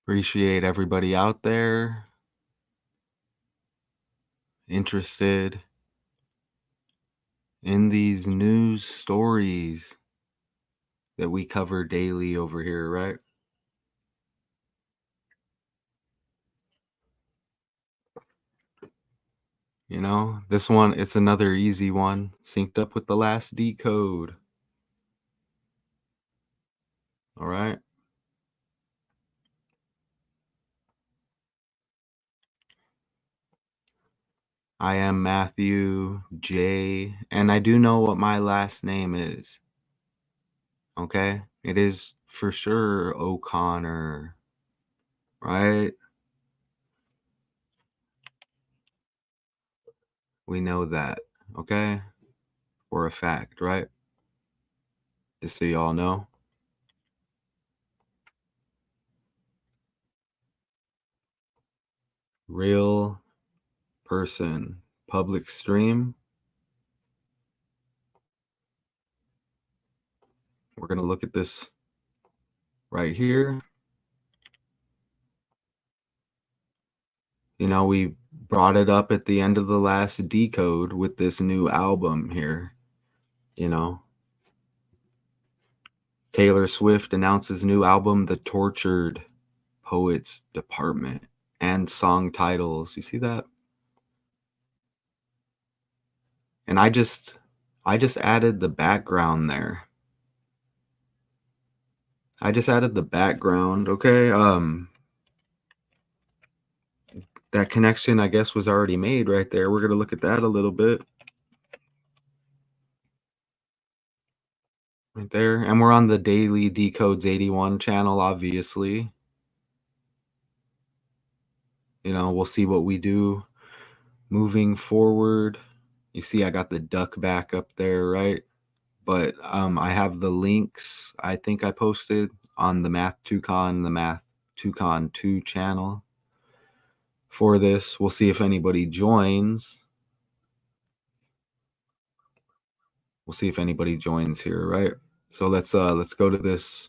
Appreciate everybody out there interested in these news stories that we cover daily over here, right? You know, this one, it's another easy one, synced up with the last decode. All right. I am Matthew J, and I do know what my last name is. Okay? It is for sure O'Connor, right? We know that, okay? For a fact, right? Just so y'all know. Real person, public stream. We're going to look at this right here. You know, we brought it up at the end of the last decode with this new album here. You know, Taylor Swift announces new album, The Tortured Poets Department, and song titles. You see that? And I just added the background there. I just added the background, okay? That connection, I guess, was already made right there. We're going to look at that a little bit. Right there. And we're on the Daily Decodes 81 channel, obviously. You know, we'll see what we do moving forward. You see, I got the duck back up there, right? But I have the links I think I posted on the Math Toucan, the Math Toucan 2 channel for this. We'll see if anybody joins. We'll see if anybody joins here, right? So let's go to this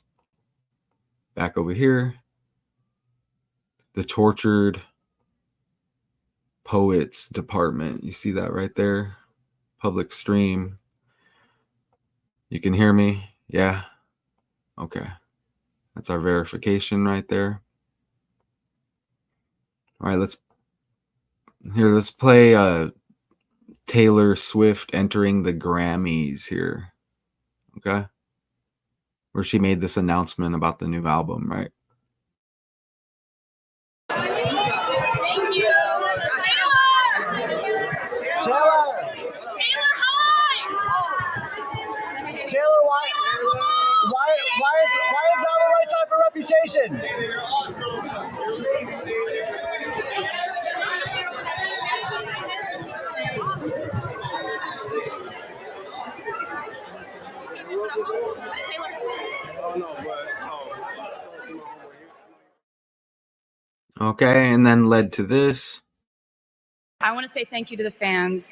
back over here. The Tortured Poets Department. You see that right there? Public stream. You can hear me? Yeah. Okay. That's our verification right there. All right, let's play Taylor Swift entering the Grammys here. Okay? Where she made this announcement about the new album, right? Thank you. Taylor, hi. Taylor, why is now the right time for Reputation? Taylor Swift. Okay, and then led to this. I want to say thank you to the fans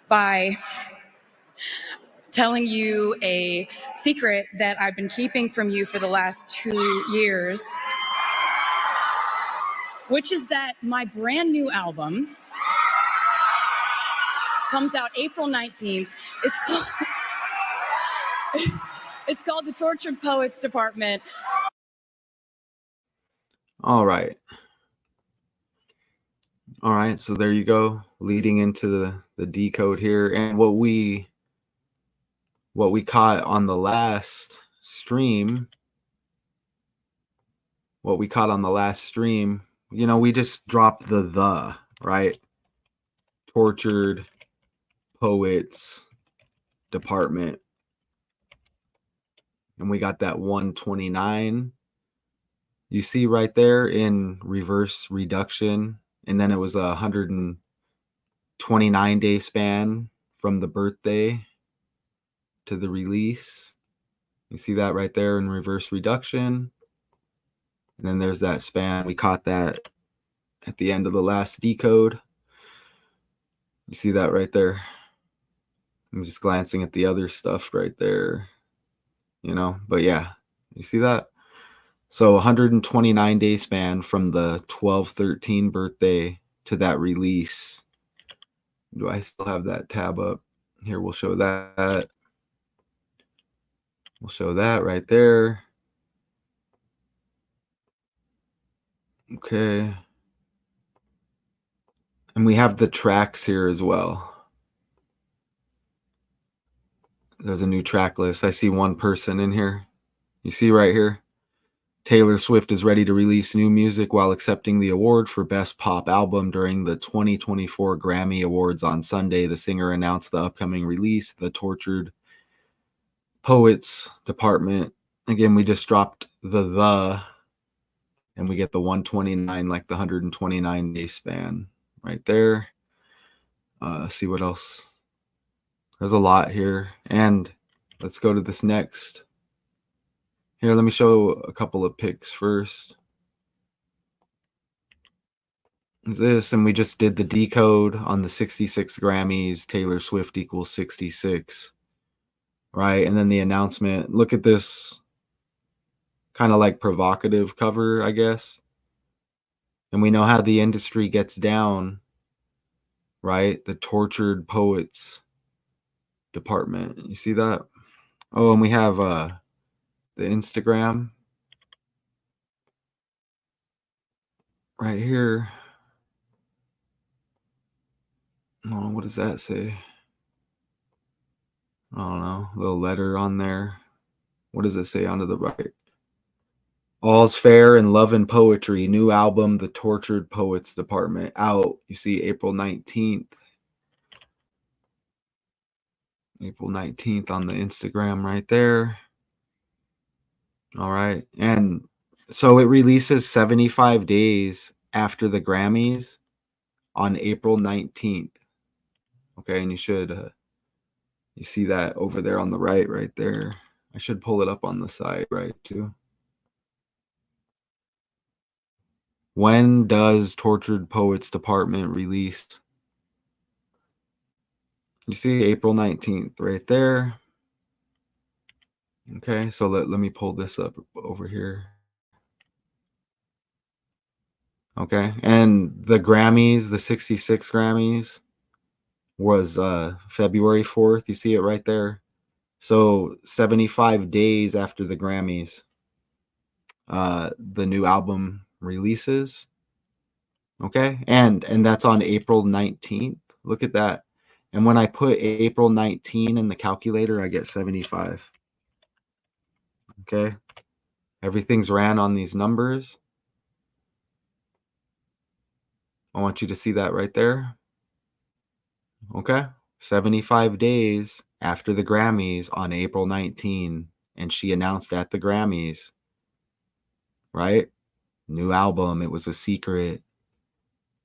by telling you a secret that I've been keeping from you for the last 2 years, which is that my brand new album comes out April 19th. It's called The Tortured Poets Department. All right. All right, so there you go, leading into the decode here. And what we caught on the last stream, you know, we just dropped the, right? Tortured Poets Department. And we got that 129. You see right there in reverse reduction. And then it was a 129-day span from the birthday to the release. You see that right there in reverse reduction. And then there's that span. We caught that at the end of the last decode. You see that right there. I'm just glancing at the other stuff right there, you know, but yeah, you see that? So 129-day span from the 12/13 birthday to that release. Do I still have that tab up? Here, we'll show that. We'll show that right there. Okay. And we have the tracks here as well. There's a new track list. I see one person in here. You see right here? Taylor Swift is ready to release new music while accepting the award for Best Pop Album during the 2024 Grammy Awards on Sunday. The singer announced the upcoming release, The Tortured Poets Department. Again, we just dropped the, and we get the 129, like the 129-day span right there. See what else. There's a lot here. And let's go to this next. Here, let me show a couple of pics first. This, and we just did the decode on the 66 Grammys. Taylor Swift equals 66, right? And then the announcement. Look at this kind of like provocative cover, I guess. And we know how the industry gets down, right? The Tortured Poets Department. You see that? Oh, and we have the Instagram right here. Oh, what does that say? I don't know. A little letter on there. What does it say onto the right? All's Fair in Love and Poetry, new album, The Tortured Poets Department, out. You see April 19th. April 19th on the Instagram right there. All right. And so it releases 75 days after the Grammys on April 19th. Okay. And you should, you see that over there on the right there. I should pull it up on the side, right, too. When does Tortured Poets Department release? You see April 19th right there. Okay, so let me pull this up over here. Okay, and the Grammys, the 66 Grammys was February 4th. You see it right there. So 75 days after the Grammys, the new album releases. Okay, and that's on April 19th. Look at that. And when I put April 19 in the calculator, I get 75. Okay, everything's ran on these numbers. I want you to see that right there. Okay, 75 days after the Grammys on April 19, and she announced at the Grammys, right? New album. It was a secret.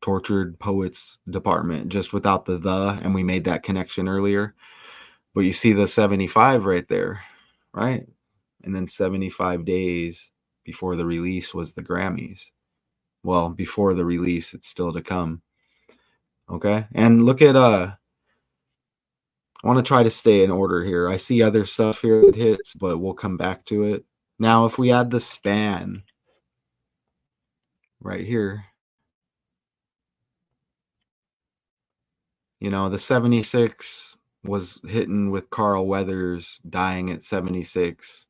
Tortured Poets Department, just without the, and we made that connection earlier. But you see the 75 right there, right? And then 75 days before the release was the Grammys. Well, before the release, it's still to come. Okay, and look at I want to try to stay in order here. I see other stuff here that hits, but we'll come back to it. Now, if we add the span right here, you know, the 76 was hitting with Carl Weathers dying at 76.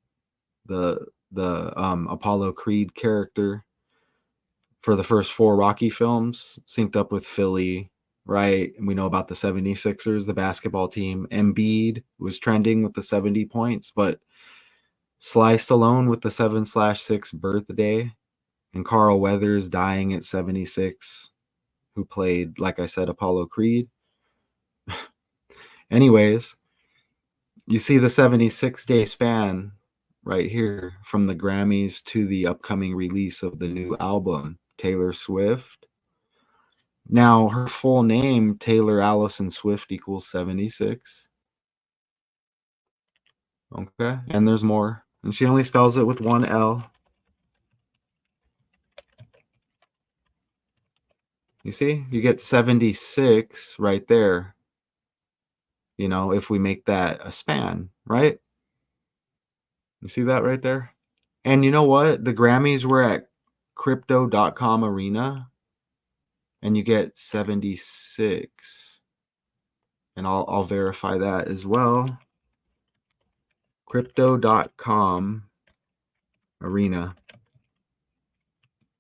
The Apollo Creed character for the first 4 Rocky films synced up with Philly, right? And we know about the 76ers, the basketball team. Embiid was trending with the 70 points, but Sly Stallone with the 7/6 birthday, and Carl Weathers dying at 76, who played, like I said, Apollo Creed. Anyways, you see the 76-day span right here from the Grammys to the upcoming release of the new album, Taylor Swift. Now, her full name, Taylor Allison Swift, equals 76. Okay, and there's more. And she only spells it with one L. You see? You get 76 right there. You know, if we make that a span, right? You see that right there? And you know what? The Grammys were at crypto.com arena, and you get 76. And I'll verify that as well. Crypto.com arena.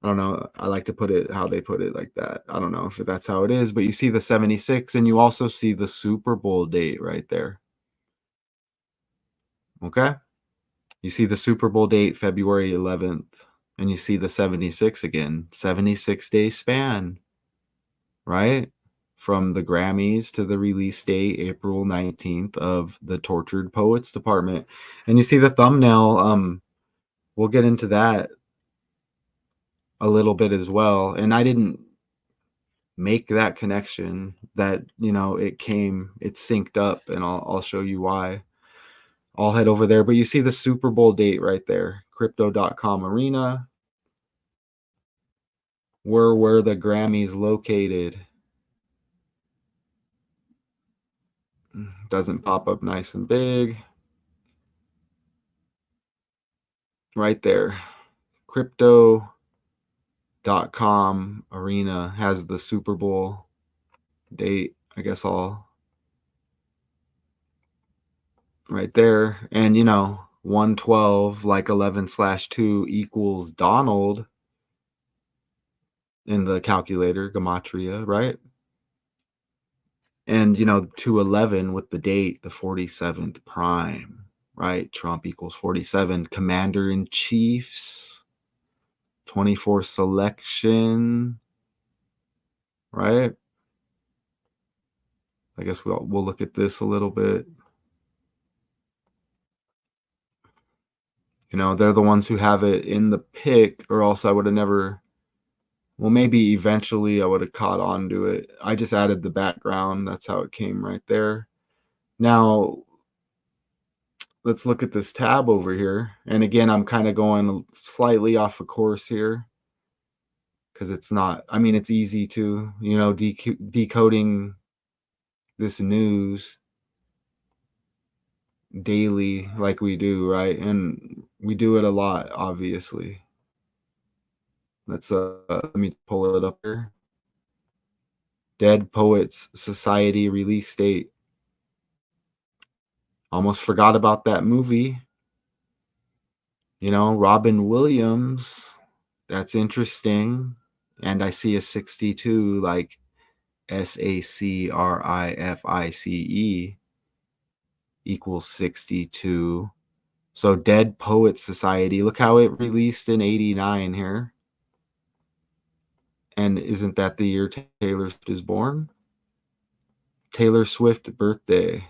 I don't know. I like to put it how they put it like that. I don't know if that's how it is, but you see the 76 and you also see the Super Bowl date right there. Okay? You see the Super Bowl date, February 11th, and you see the 76 again. 76-day span, right? From the Grammys to the release date, April 19th, of the Tortured Poets Department. And you see the thumbnail. We'll get into that a little bit as well. And I didn't make that connection, that it synced up, and I'll show you why. I'll head over there, but you see the Super Bowl date right there, crypto.com arena. Where the Grammys located. Doesn't pop up nice and big. Right there, crypto.com arena has the Super Bowl date. I guess I'll right there. And 112, like 11/2 equals Donald in the calculator, gematria, right? And 211 with the date, the 47th prime, right? Trump equals 47. Commander in Chiefs, 24 selection, right? I guess we'll look at this a little bit. They're the ones who have it in the pick, or else I would have never. Well, maybe eventually I would have caught on to it. I just added the background. That's how it came right there. Now, let's look at this tab over here. And again, I'm kind of going slightly off of course here, because it's not, it's easy to, decoding this news daily like we do, right? And we do it a lot, obviously. Let me pull it up here. Dead Poets Society release date. Almost forgot about that movie. Robin Williams. That's interesting. And I see a 62, like SACRIFICE equals 62. So Dead Poets Society. Look how it released in 89 here. And isn't that the year Taylor Swift is born? Taylor Swift birthday.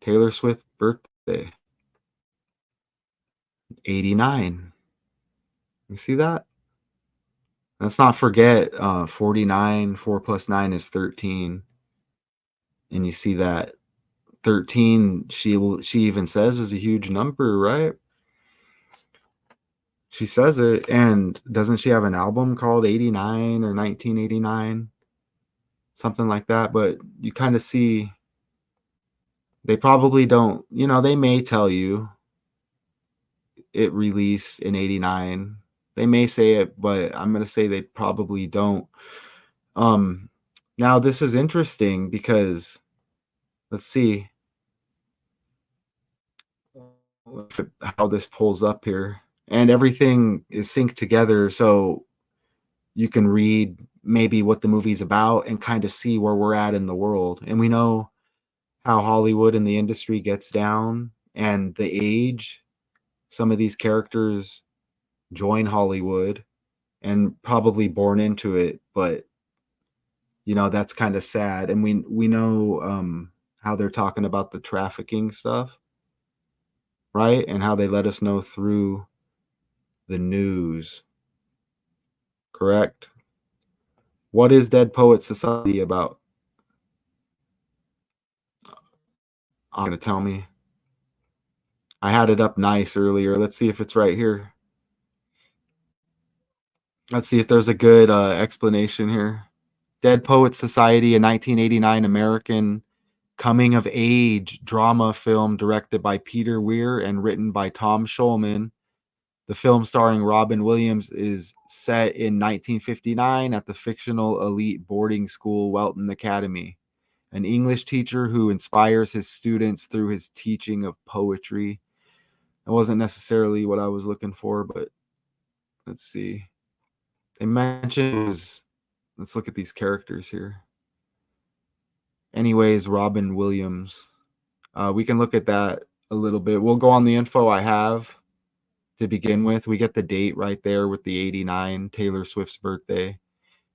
Taylor Swift birthday. 89. You see that? Let's not forget 49, 4 plus 9 is 13. And you see that 13, she even says, is a huge number, right? She says it. And doesn't she have an album called 89 or 1989? Something like that. But you kind of see, they probably don't, they may tell you it released in 89. They may say it, but I'm going to say they probably don't. Now this is interesting because let's see how this pulls up here, and everything is synced together, so you can read maybe what the movie's about and kind of see where we're at in the world. And we know how Hollywood and the industry gets down, and the age some of these characters join Hollywood and probably born into it, but that's kind of sad. And we know how they're talking about the trafficking stuff, right? And how they let us know through the news. Correct? What is Dead Poet Society about? I'm gonna tell me. I had it up nice earlier. Let's see if it's right here. Let's see if there's a good explanation here. Dead Poets Society, a 1989 American coming of age drama film directed by Peter Weir and written by Tom Schulman, The film starring Robin Williams is set in 1959 at the fictional elite boarding school Welton Academy. An English teacher who inspires his students through his teaching of poetry. That wasn't necessarily what I was looking for, but let's see. They mentioned let's look at these characters here. Anyways, Robin Williams. We can look at that a little bit. We'll go on the info I have to begin with. We get the date right there with the 89, Taylor Swift's birthday,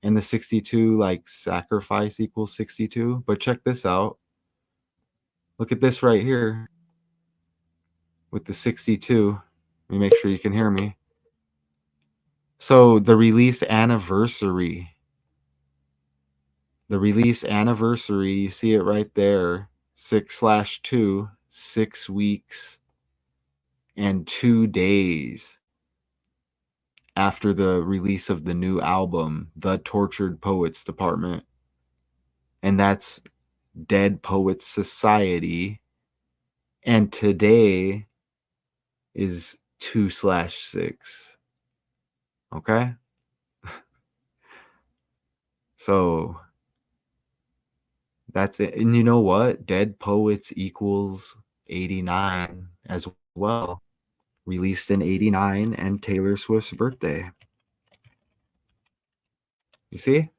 and the 62, like sacrifice equals 62. But check this out. Look at this right here with the 62. Let me make sure you can hear me. So the release anniversary, you see it right there, 6/2, 6 weeks and 2 days after the release of the new album, The Tortured Poets Department. And that's Dead Poets Society. And today is 2/6. Okay? So that's it. And you know what? Dead Poets equals 89 as well. Released in 89 and Taylor Swift's birthday. You see?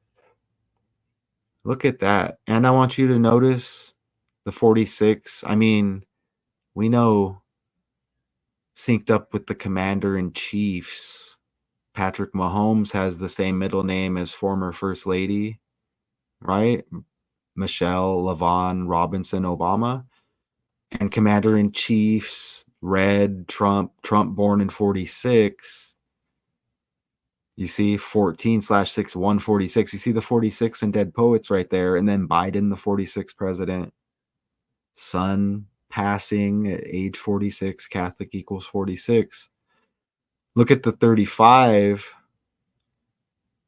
Look at that. And I want you to notice the 46. I mean, we know synced up with the Commander-in-Chiefs. Patrick Mahomes has the same middle name as former First Lady, right? Michelle LaVaughn Robinson Obama. And Commander-in-Chiefs, Red, Trump born in 46. You see 14/6, 146. You see the 46 in Dead Poets right there. And then Biden, the 46th president. Son passing at age 46. Catholic equals 46. Look at the 35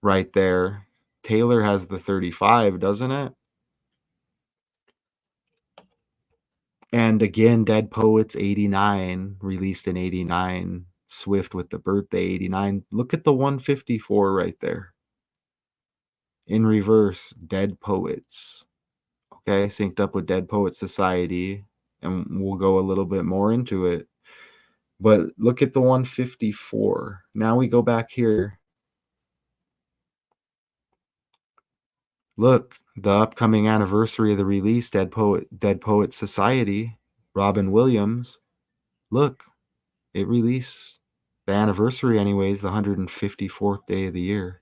right there. Taylor has the 35, doesn't it? And again, Dead Poets 89, released in 89. Swift with the birthday 89. Look at the 154 right there. In reverse, Dead Poets. Okay, synced up with Dead Poets Society. And we'll go a little bit more into it. But look at the 154. Now we go back here. Look, the upcoming anniversary of the release, Dead Poet Society, Robin Williams. Look, it released the anniversary anyways, the 154th day of the year.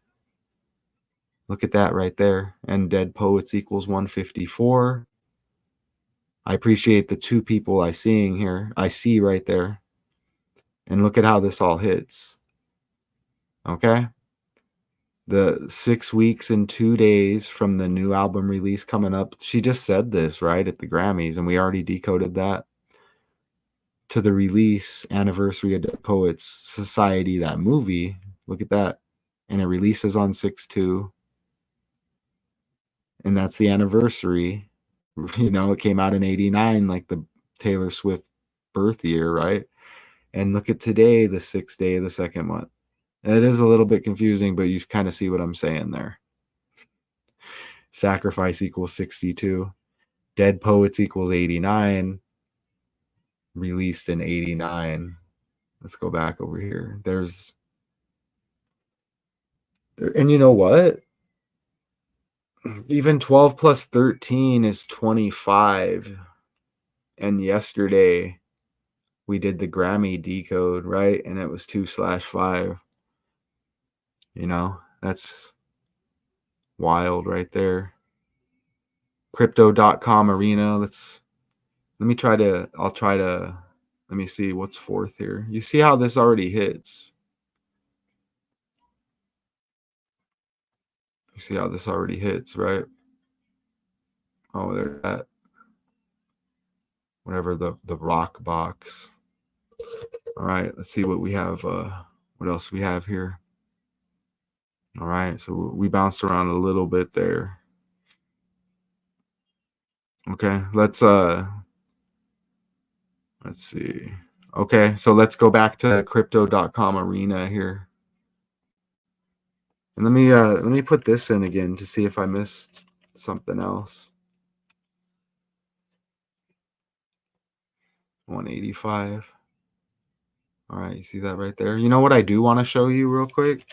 Look at that right there. And Dead Poets equals 154. I appreciate the two people I see right there. And look at how this all hits. Okay? The 6 weeks and 2 days from the new album release coming up. She just said this, right, at the Grammys, and we already decoded that. To the release anniversary of Dead Poets Society, that movie. Look at that. And it releases on 6/2. And that's the anniversary. You know, it came out in 89, like the Taylor Swift birth year, right? And look at today, the 6th day of the second month. It is a little bit confusing, but you kind of see what I'm saying there. Sacrifice equals 62. Dead Poets equals 89. Released in 89. Let's go back over here. And you know what? Even 12 plus 13 is 25. And yesterday we did the Grammy decode, right? And it was 2/5. You know, that's wild right there. Crypto.com arena. Let me see what's fourth here. You see how this already hits. You see how this already hits, right? Oh, there's that. Whatever the rock box. All right, let's see what we have. What else we have here? All right, so we bounced around a little bit there. Okay, let's see. Okay, so let's go back to crypto.com arena here. And let me put this in again to see if I missed something else. 185. All right, you see that right there? You know what I do want to show you real quick?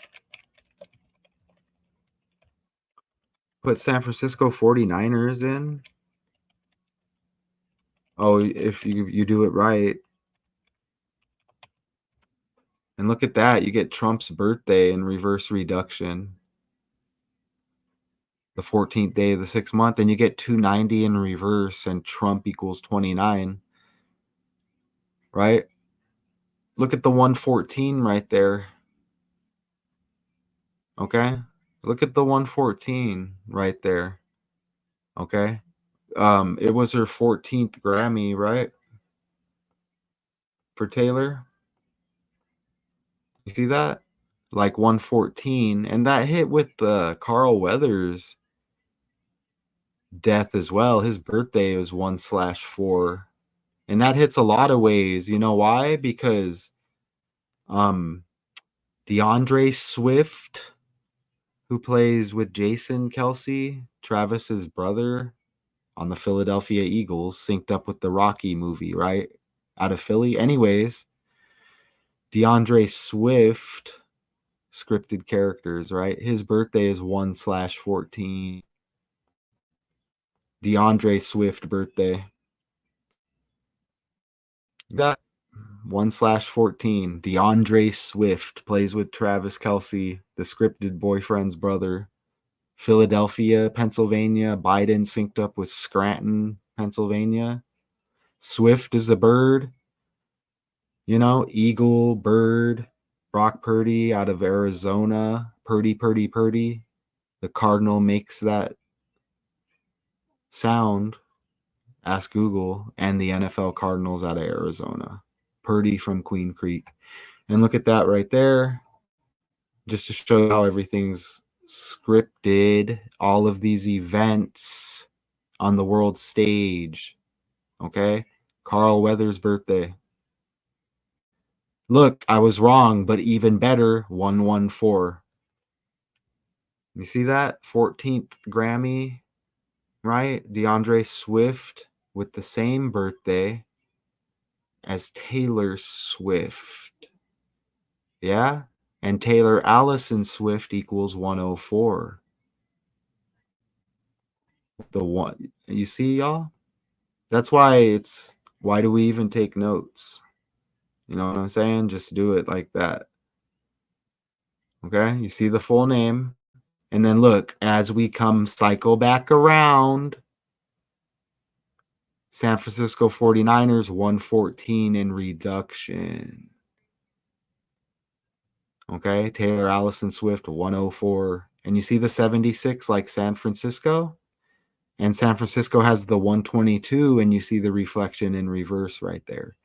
Put San Francisco 49ers in. Oh, if you do it right. And look at that. You get Trump's birthday in reverse reduction. The 14th day of the 6th month. And you get 290 in reverse and Trump equals 29. Right? Look at the 114 right there. Okay? Look at the 114 right there. Okay? It was her 14th Grammy, right? For Taylor. You see that? Like 114. And that hit with the Carl Weathers death as well. His birthday was 1/4. And that hits a lot of ways. You know why? Because DeAndre Swift, who plays with Jason Kelsey, Travis's brother on the Philadelphia Eagles, synced up with the Rocky movie, right? Out of Philly. Anyways, DeAndre Swift, scripted characters, right? His birthday is 1/14. DeAndre Swift birthday. That 1/14. DeAndre Swift plays with Travis Kelsey, the scripted boyfriend's brother. Philadelphia, Pennsylvania. Biden synced up with Scranton, Pennsylvania. Swift is a bird. You know, eagle, bird. Brock Purdy out of Arizona. Purdy, Purdy, Purdy. The Cardinal makes that sound. Ask Google. And the NFL Cardinals out of Arizona. Purdy from Queen Creek. And look at that right there. Just to show you how everything's scripted. All of these events on the world stage. Okay? Carl Weathers' birthday. Look, I was wrong, but even better, 114. You see that? 14th Grammy, right? DeAndre Swift with the same birthday as Taylor Swift. Yeah? And Taylor Allison Swift equals 104. The one, you see, y'all? That's why why do we even take notes? You know what I'm saying? Just do it like that. Okay? You see the full name. And then look, as we cycle back around, San Francisco 49ers 114 in reduction. Okay, Taylor Allison Swift 104. And you see the 76 like San Francisco? And San Francisco has the 122, and you see the reflection in reverse right there.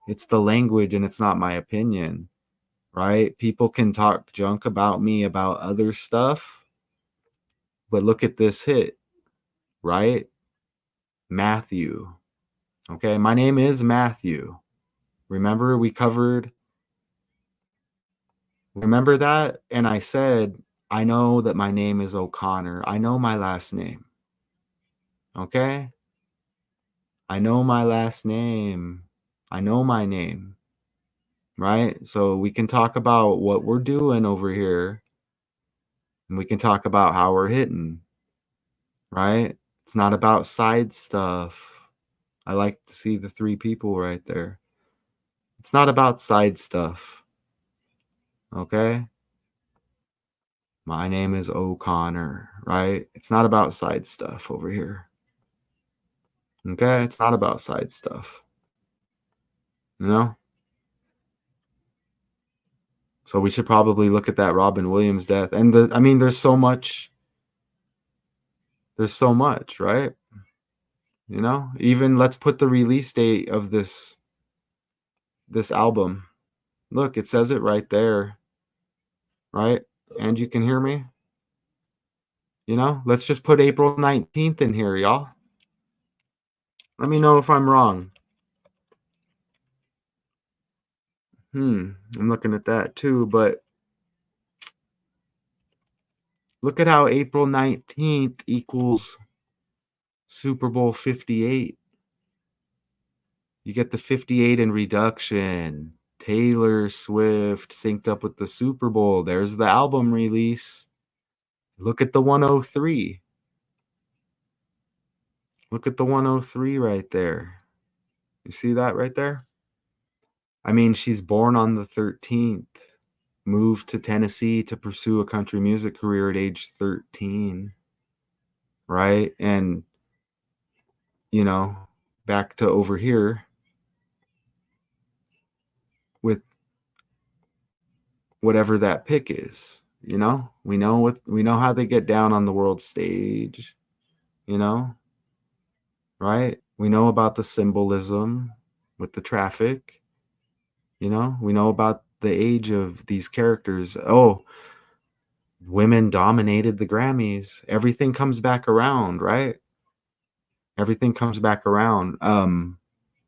It's the language, and it's not my opinion, right? People can talk junk about me about other stuff, but look at this hit, right? Matthew. Okay, my name is Matthew. Remember that? And I said, I know that my name is O'Connor. I know my last name. Okay? I know my last name. I know my name. Right? So we can talk about what we're doing over here. And we can talk about how we're hitting. Right? It's not about side stuff. I like to see the three people right there. It's not about side stuff. Okay? My name is O'Connor, right? It's not about side stuff over here. Okay? It's not about side stuff. You know? So we should probably look at that Robin Williams death. And there's so much. There's so much, right? You know? Even let's put the release date of this album. Look, it says it right there. Right? And you can hear me? You know? Let's just put April 19th in here, y'all. Let me know if I'm wrong. I'm looking at that too, but look at how April 19th equals Super Bowl 58. You get the 58 in reduction. Taylor Swift synced up with the Super Bowl. There's the album release. Look at the 103. Look at the 103 right there. You see that right there? I mean, she's born on the 13th, moved to Tennessee to pursue a country music career at age 13, right? And, you know, back to over here with whatever that pick is, we know how they get down on the world stage, you know, right? We know about the symbolism with the traffic, we know about the age of these characters. Oh, women dominated the Grammys. Everything comes back around, right? Everything comes back around.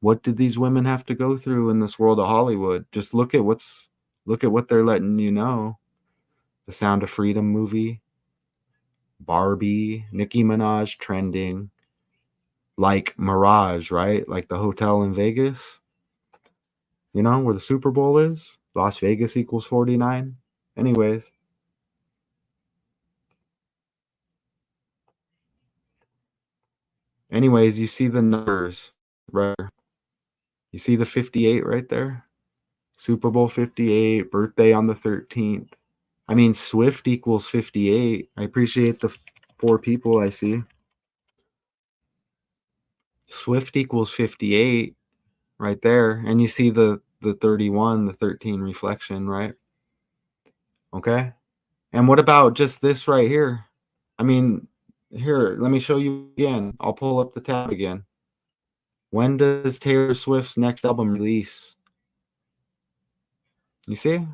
What did these women have to go through in this world of Hollywood? Just look at what they're letting you know. The Sound of Freedom movie, Barbie, Nicki Minaj trending, like Mirage, right? Like the hotel in Vegas, where the Super Bowl is. Las Vegas equals 49. Anyways, you see the numbers, right? You see the 58 right there? Super Bowl 58, birthday on the 13th. I mean, Swift equals 58. I appreciate the 4 people I see. Swift equals 58 right there. And you see the 31, the 13 reflection, right? Okay. And what about just this right here? I mean, here, let me show you again. I'll pull up the tab again. When does Taylor Swift's next album release? You see?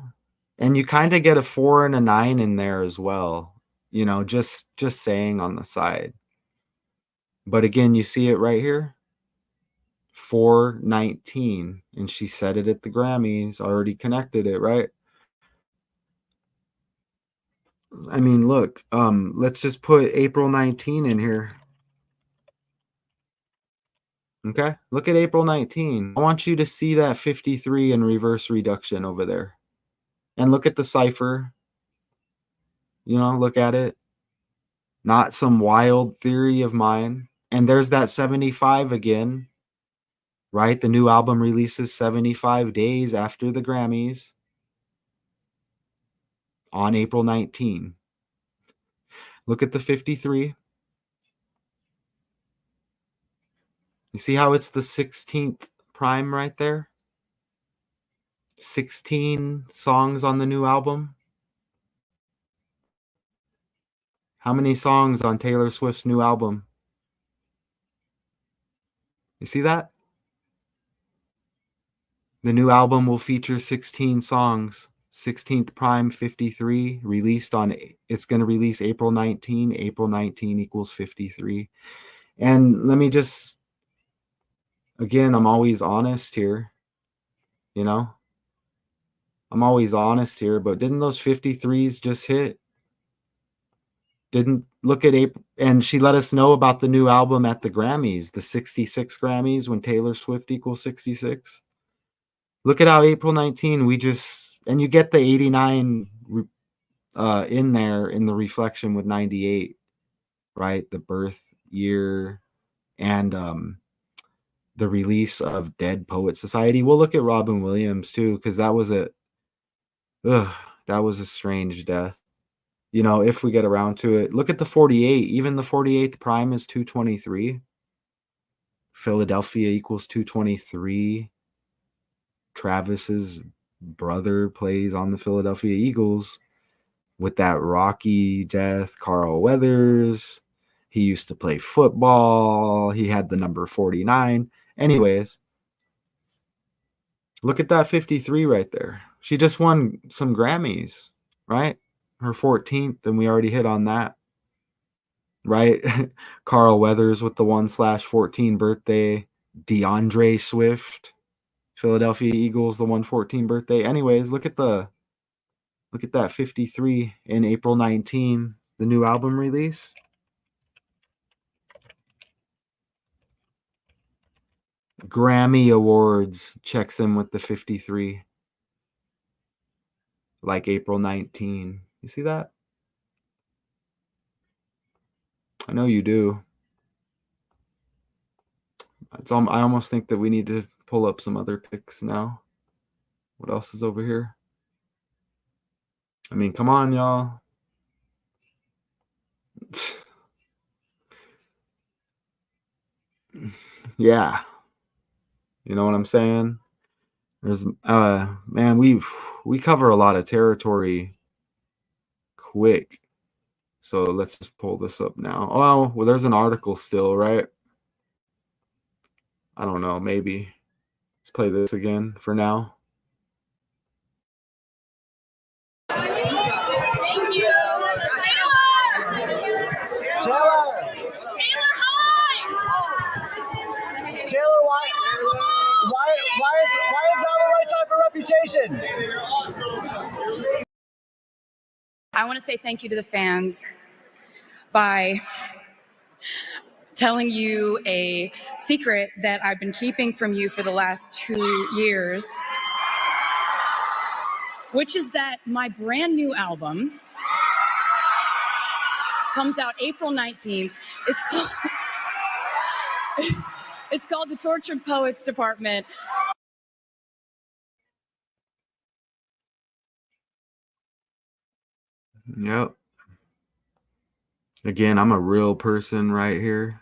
And you kind of get a 4 and a 9 in there as well. Just saying on the side. But again, you see it right here. 419. And she said it at the Grammys, already connected it, right? I mean, look, let's just put April 19 in here. Okay, look at April 19. I want you to see that 53 in reverse reduction over there. And look at the cipher. Look at it. Not some wild theory of mine. And there's that 75 again, right? The new album releases 75 days after the Grammys on April 19. Look at the 53. You see how it's the 16th prime right there? 16 songs on the new album. How many songs on Taylor Swift's new album? You see that? The new album will feature 16 songs. 16th prime 53 it's going to release April 19. April 19 equals 53. And let me just, again, I'm always honest here. I'm always honest here, but didn't those 53s just hit? Didn't look at April, and she let us know about the new album at the Grammys, the 66 Grammys, when Taylor Swift equals 66. Look at how April 19, and you get the 89 in there in the reflection with 98, right? The birth year and the release of Dead Poet Society. We'll look at Robin Williams too, because that was a strange death. If we get around to it. Look at the 48. Even the 48th prime is 223. Philadelphia equals 223. Travis's brother plays on the Philadelphia Eagles with that rocky death. Carl Weathers. He used to play football. He had the number 49. Anyways, look at that 53 right there. She just won some Grammys, right? Her 14th, and we already hit on that, right? Carl Weathers with the 1/14 birthday. DeAndre Swift, Philadelphia Eagles, the 114 birthday. Anyways, look at that 53 in April 19, the new album release. Grammy Awards checks in with the 53, like April 19. You see that? I know you do. I almost think that we need to pull up some other pics now. What else is over here? I mean, come on, y'all. Yeah. You know what I'm saying? There's man, we cover a lot of territory quick. So let's just pull this up now. Oh, well, there's an article still, right? I don't know, maybe. Let's play this again for now. Thank you. Taylor! Taylor, hi! Taylor, why is now the right time for Reputation? I want to say thank you to the fans by telling you a secret that I've been keeping from you for the last 2 years, which is that my brand new album comes out April 19th. It's called The Tortured Poets Department. Yep. Again, I'm a real person right here.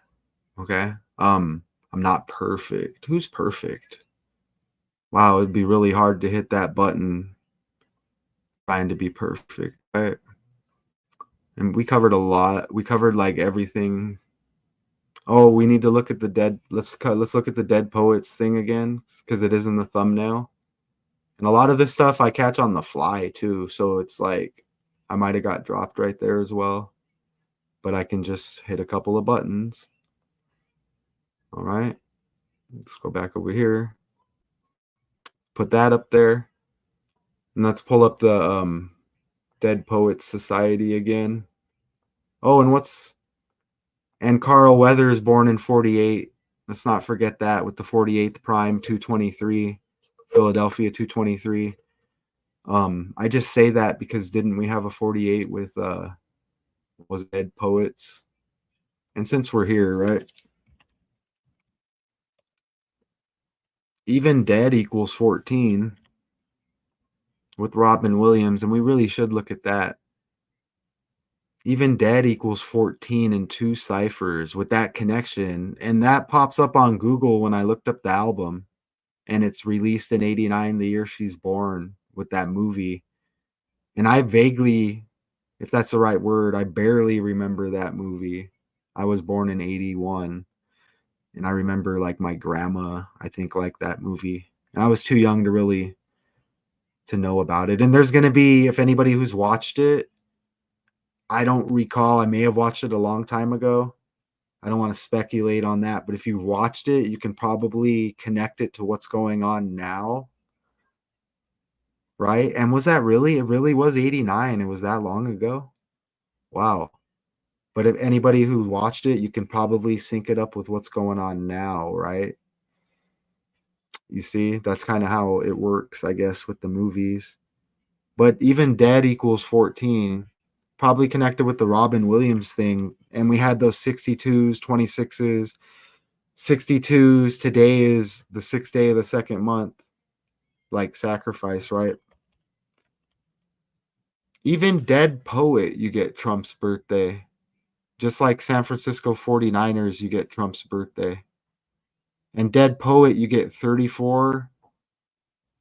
Okay. I'm not perfect. Who's perfect? Wow, it'd be really hard to hit that button trying to be perfect, right? And we covered a lot. We covered like everything. Oh, we need to look at the dead. Let's look at the dead poets thing again because it is in the thumbnail. And a lot of this stuff I catch on the fly too, so it's like I might have got dropped right there as well. But I can just hit a couple of buttons. All right. Let's go back over here. Put that up there. And let's pull up the Dead Poets Society again. Oh, and Carl Weathers born in 48. Let's not forget that with the 48th prime 223, Philadelphia 223. I just say that because didn't we have a 48 with was Dead Poets? And since we're here, right? Even Dead equals 14 with Robin Williams, and we really should look at that. Even Dead equals 14 in 2 ciphers with that connection. And that pops up on Google when I looked up the album. And it's released in 89, the year she's born, with that movie. And I vaguely, if that's the right word, I barely remember that movie. I was born in 81. And I remember like my grandma, I think, like that movie. And I was too young to really to know about it. And there's going to be, if anybody who's watched it, I don't recall. I may have watched it a long time ago. I don't want to speculate on that, but if you've watched it, you can probably connect it to what's going on now. Right? And was that really? It really was 89. It was that long ago? Wow. But if anybody who watched it, you can probably sync it up with what's going on now, right? You see, that's kind of how it works, I guess, with the movies. But even Dead equals 14, probably connected with the Robin Williams thing. And we had those 62s, 26s, 62s. Today is the 6th day of the 2nd month, like sacrifice, right? Even Dead Poet, you get Trump's birthday. Just like San Francisco 49ers, you get Trump's birthday. And Dead Poet, you get 34,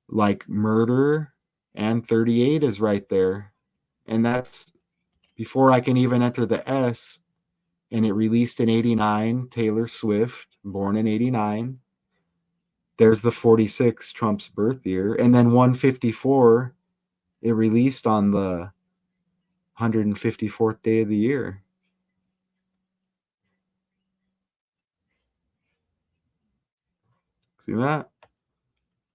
like murder, and 38 is right there. And that's before I can even enter the S. And it released in 89, Taylor Swift, born in 89. There's the 46, Trump's birth year. And then 154, it released on the 154th day of the year. See that?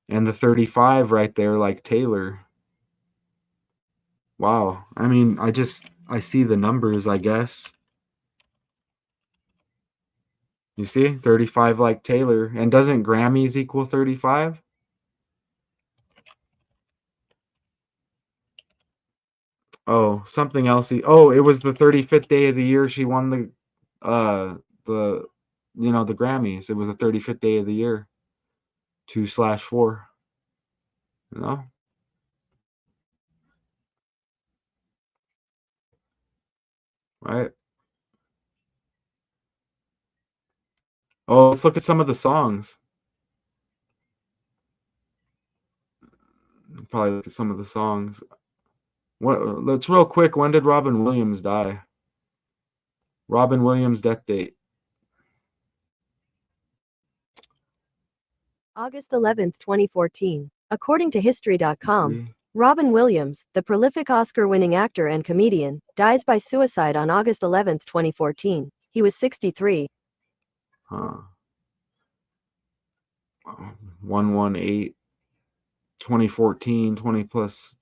And the 35 right there, like Taylor. Wow. I mean, I see the numbers, I guess. You see? 35 like Taylor. And doesn't Grammys equal 35? Oh, something else. Oh, it was the 35th day of the year she won the the Grammys. It was the 35th day of the year. 2/4. You know? Right? Oh, let's look at some of the songs. Probably look at some of the songs. Let's real quick. When did Robin Williams die? Robin Williams' death date. August 11, 2014. According to History.com, Three. Robin Williams, the prolific Oscar-winning actor and comedian, dies by suicide on August 11, 2014. He was 63. Huh. 118, 2014, 20 plus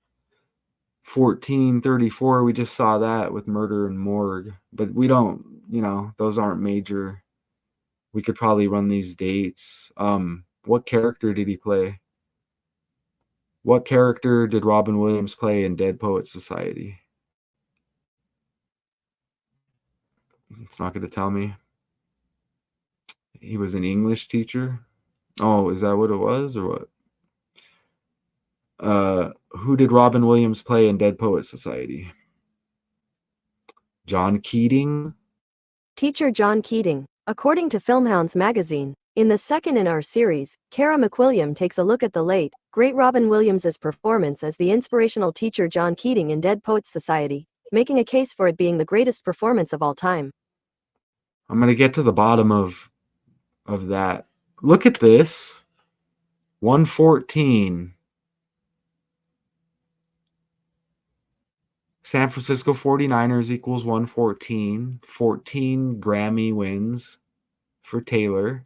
14, 34. We just saw that with Murder and Morgue. But we don't, those aren't major. We could probably run these dates. What character did he play? What character did Robin Williams play in Dead Poets Society? It's not going to tell me. He was an English teacher. Oh, is that what it was or what? Who did Robin Williams play in Dead Poets Society? John Keating. Teacher John Keating. According to Filmhounds magazine, in the second in our series, Kara McWilliam takes a look at the late, great Robin Williams' performance as the inspirational teacher John Keating in Dead Poets Society, making a case for it being the greatest performance of all time. I'm going to get to the bottom of that. Look at this. 114. San Francisco 49ers equals 114. 14 Grammy wins for Taylor.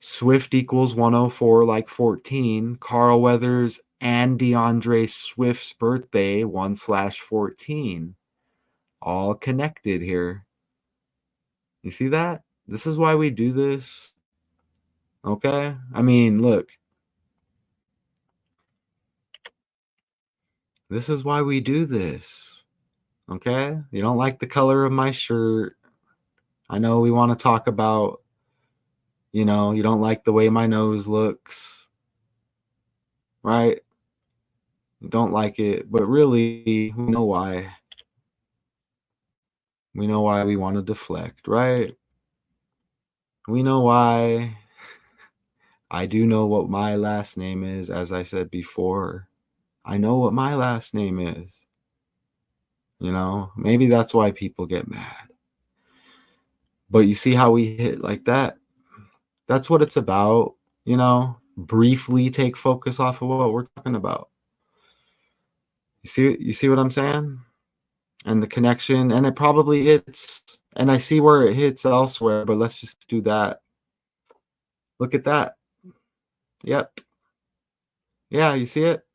Swift equals 104 like 14. Carl Weathers and DeAndre Swift's birthday 1/14. All connected here. You see that? This is why we do this. Okay? I mean, look. This is why we do this. Okay? You don't like the color of my shirt. I know we want to talk about, you don't like the way my nose looks. Right? You don't like it. But really, we know why. We know why we want to deflect, right? We know why. I do know what my last name is, as I said before. I know what my last name is. Maybe that's why people get mad. But you see how we hit like that? That's what it's about, briefly take focus off of what we're talking about. You see what I'm saying? And the connection, and it probably hits, and I see where it hits elsewhere, but let's just do that. Look at that. Yep. Yeah, you see it?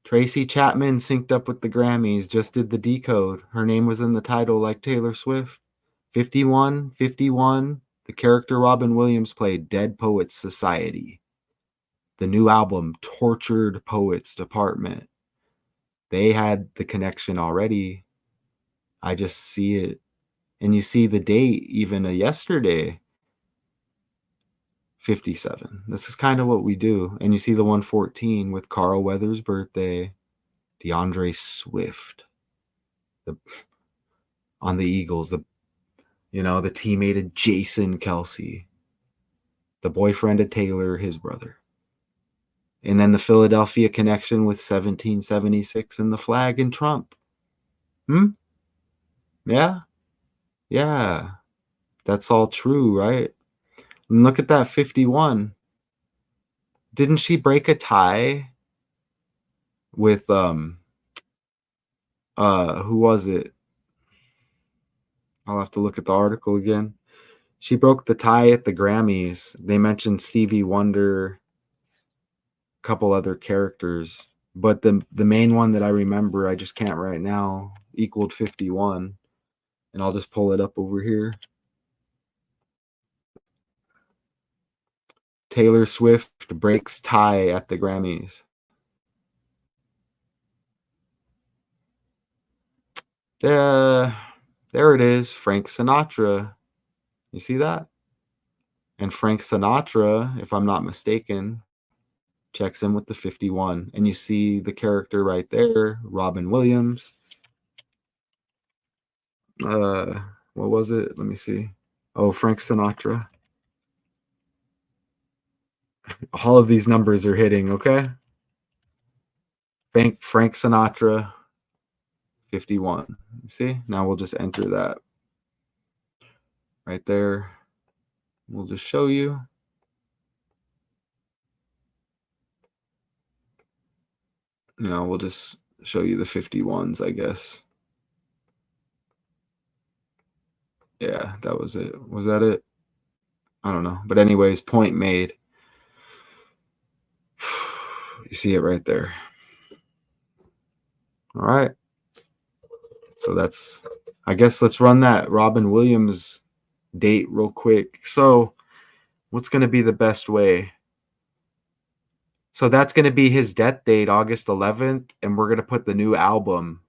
Tracy Chapman synced up with the Grammys, just did the decode. Her name was in the title like Taylor Swift. 51, 51. The character Robin Williams played, Dead Poets Society. The new album, Tortured Poets Department. They had the connection already. I just see it. And you see the date, even yesterday. 57. This is kind of what we do. And you see the 114 with Carl Weathers' birthday, DeAndre Swift, on the Eagles, the teammate of Jason Kelsey, the boyfriend of Taylor, his brother. And then the Philadelphia connection with 1776 and the flag and Trump. Yeah? Yeah. That's all true, right? And look at that 51. Didn't she break a tie with who was it? I'll have to look at the article again. She broke the tie at the Grammys. They mentioned Stevie Wonder, a couple other characters, but the main one that I remember, I just can't right now, equaled 51. And I'll just pull it up over here. Taylor Swift breaks tie at the Grammys. There it is, Frank Sinatra. You see that? And Frank Sinatra, if I'm not mistaken, checks in with the 51. And you see the character right there, Robin Williams. What was it? Let me see. Oh, Frank Sinatra. All of these numbers are hitting, okay? Frank Sinatra, 51. You see? Now we'll just enter that right there. We'll just show you. We'll just show you the 51s, I guess. Yeah, that was it. Was that it? I don't know. But anyways, point made. You see it right there. All right. So that's, I guess let's run that Robin Williams date real quick. So what's going to be the best way? So that's going to be his death date, August 11th. And we're going to put the new album,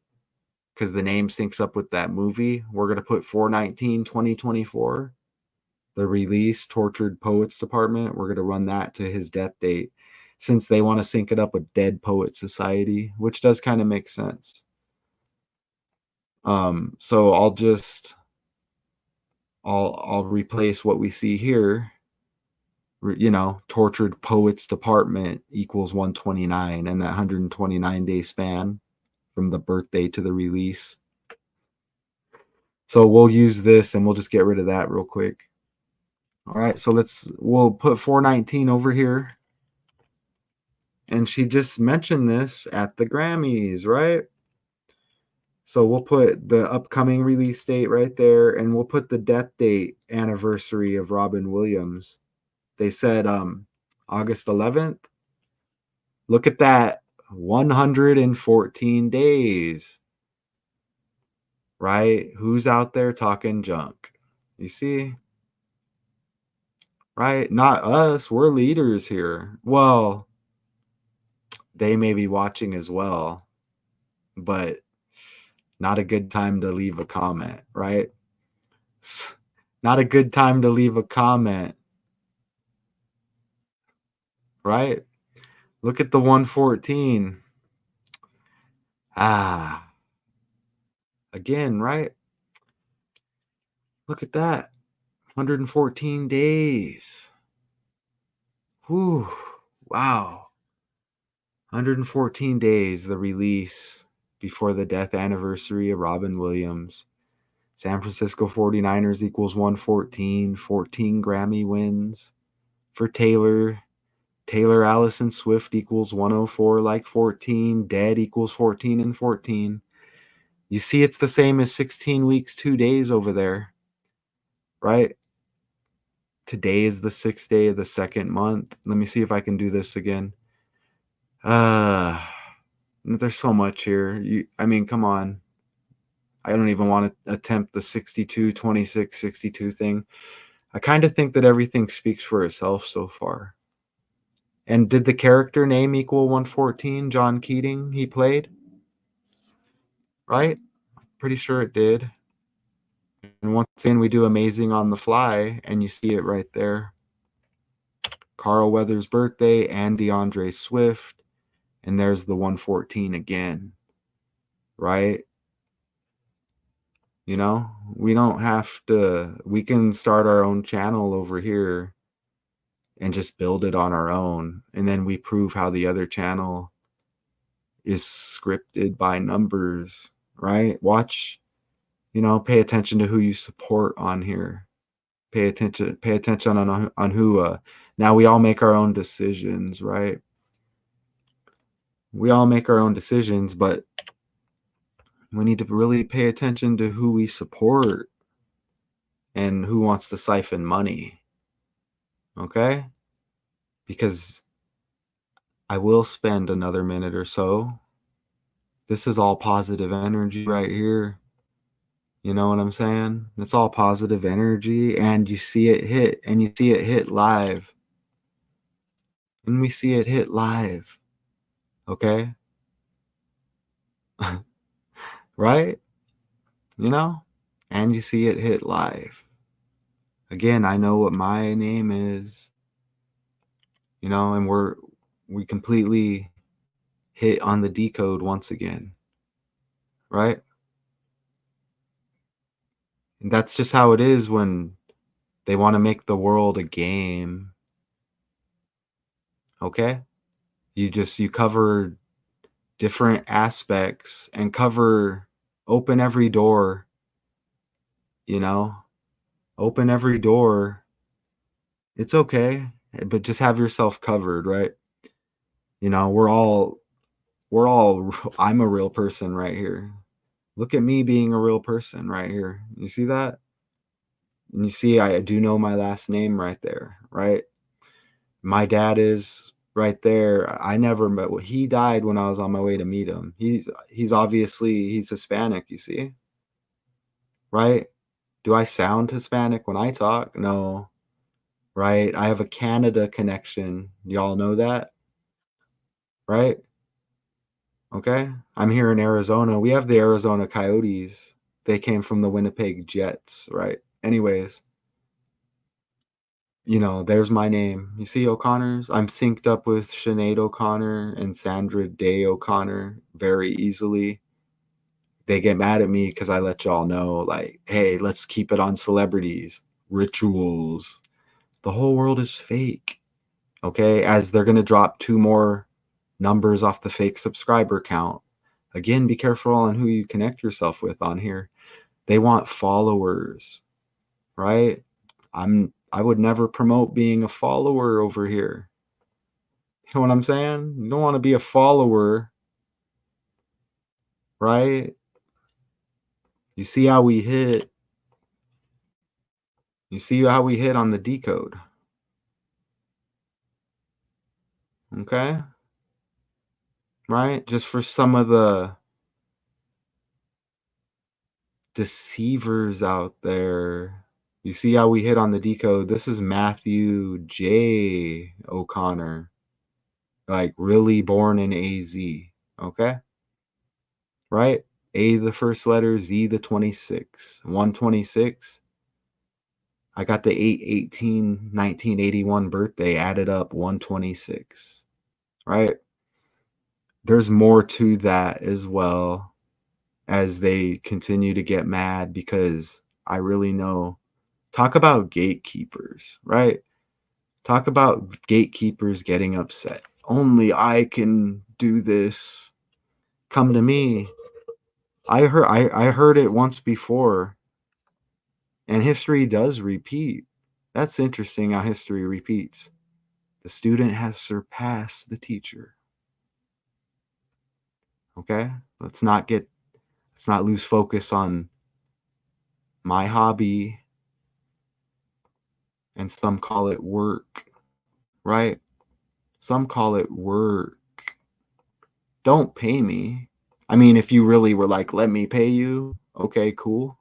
because the name syncs up with that movie. We're going to put 4/19/2024. The release, Tortured Poets Department. We're going to run that to his death date, since they want to sync it up with Dead Poet Society, which does kind of make sense. So I'll replace what we see here. Tortured Poets Department equals 129, and that 129-day span from the birthday to the release. So we'll use this and we'll just get rid of that real quick. All right, so we'll put 419 over here. And she just mentioned this at the Grammys, right? So we'll put the upcoming release date right there, and we'll put the death date anniversary of Robin Williams. They said August 11th. Look at that, 114 days. Right? Who's out there talking junk? You see? Right? Not us. We're leaders here. Well, they may be watching as well, but not a good time to leave a comment, right? Not a good time to leave a comment, right? Look at the 114. Again, right? Look at that. 114 days. Whew. Wow. 114 days, the release before the death anniversary of Robin Williams. San Francisco 49ers equals 114. 14 Grammy wins for Taylor. Taylor Allison Swift equals 104 like 14. Dead equals 14 and 14. You see, it's the same as 16 weeks, 2 days over there, right? Today is the 6th day of the 2nd month. Let me see if I can do this again. There's so much here. I mean, come on. I don't even want to attempt the 62, 26, 62 thing. I kind of think that everything speaks for itself so far. And did the character name equal 114? John Keating, he played? Right? Pretty sure it did. And once again, we do amazing on the fly, and you see it right there. Carl Weathers' birthday and DeAndre Swift. And there's the 114 again, right? We don't have to, we can start our own channel over here and just build it on our own. And then we prove how the other channel is scripted by numbers, right? Watch, pay attention to who you support on here. Pay attention on who, now we all make our own decisions, right? We all make our own decisions, but we need to really pay attention to who we support and who wants to siphon money. Okay? Because I will spend another minute or so. This is all positive energy right here. You know what I'm saying? It's all positive energy, and you see it hit, and you see it hit live. And we see it hit live. Okay? Right? You know? And you see it hit live. Again, I know what my name is, and we completely hit on the decode once again, right? And that's just how it is when they want to make the world a game, okay? You cover different aspects and open every door, you know? Open every door. It's okay, but just have yourself covered, right? We're all I'm a real person right here. Look at me being a real person right here. You see that? And you see I do know my last name right there, right? My dad is right there. I never met he died when I was on my way to meet him. He's Hispanic, you see? Right? Do I sound Hispanic when I talk? No, right? I have a Canada connection. Y'all know that, right? Okay? I'm here in Arizona. We have the Arizona Coyotes. They came from the Winnipeg Jets, right? Anyways, there's my name. You see O'Connor's? I'm synced up with Sinead O'Connor and Sandra Day O'Connor very easily. They get mad at me because I let y'all know, like, hey, let's keep it on celebrities, rituals. The whole world is fake. Okay? As they're going to drop 2 more numbers off the fake subscriber count. Again, be careful on who you connect yourself with on here. They want followers, right? I would never promote being a follower over here. You know what I'm saying? You don't want to be a follower, right? You see how we hit. You see how we hit on the decode. Okay? Right? Just for some of the deceivers out there. You see how we hit on the decode. This is Matthew J. O'Connor. Like really born in AZ. Okay? Right? A the first letter, Z the 26. 126. I got the 8/18/1981 birthday added up 126. Right? There's more to that as well as they continue to get mad because I really know. Talk about gatekeepers, right? Talk about gatekeepers getting upset. Only I can do this. Come to me. I heard it once before, and history does repeat. That's interesting how history repeats. The student has surpassed the teacher. Okay? Let's not lose focus on my hobby, and some call it work, right? Some call it work. Don't pay me. I mean, if you really were like, let me pay you, okay, cool.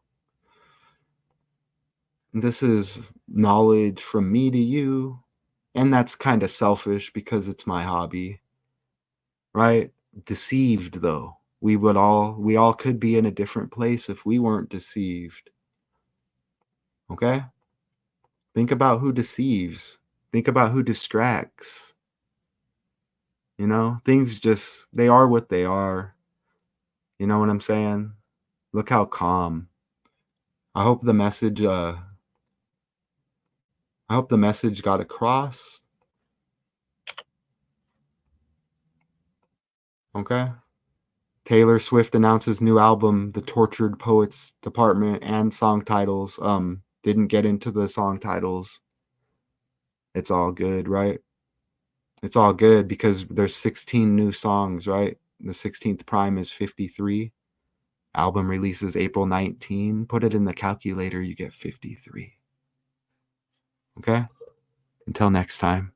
This is knowledge from me to you. And that's kind of selfish because it's my hobby, right? Deceived though. We all could be in a different place if we weren't deceived. Okay? Think about who deceives. Think about who distracts. Things they are what they are. You know what I'm saying? Look how calm. I hope the message got across. Okay? Taylor Swift announces new album, The Tortured Poets Department, and song titles. Didn't get into the song titles. It's all good, right? It's all good because there's 16 new songs, right? The 16th prime is 53. Album releases April 19. Put it in the calculator, you get 53. Okay? Until next time.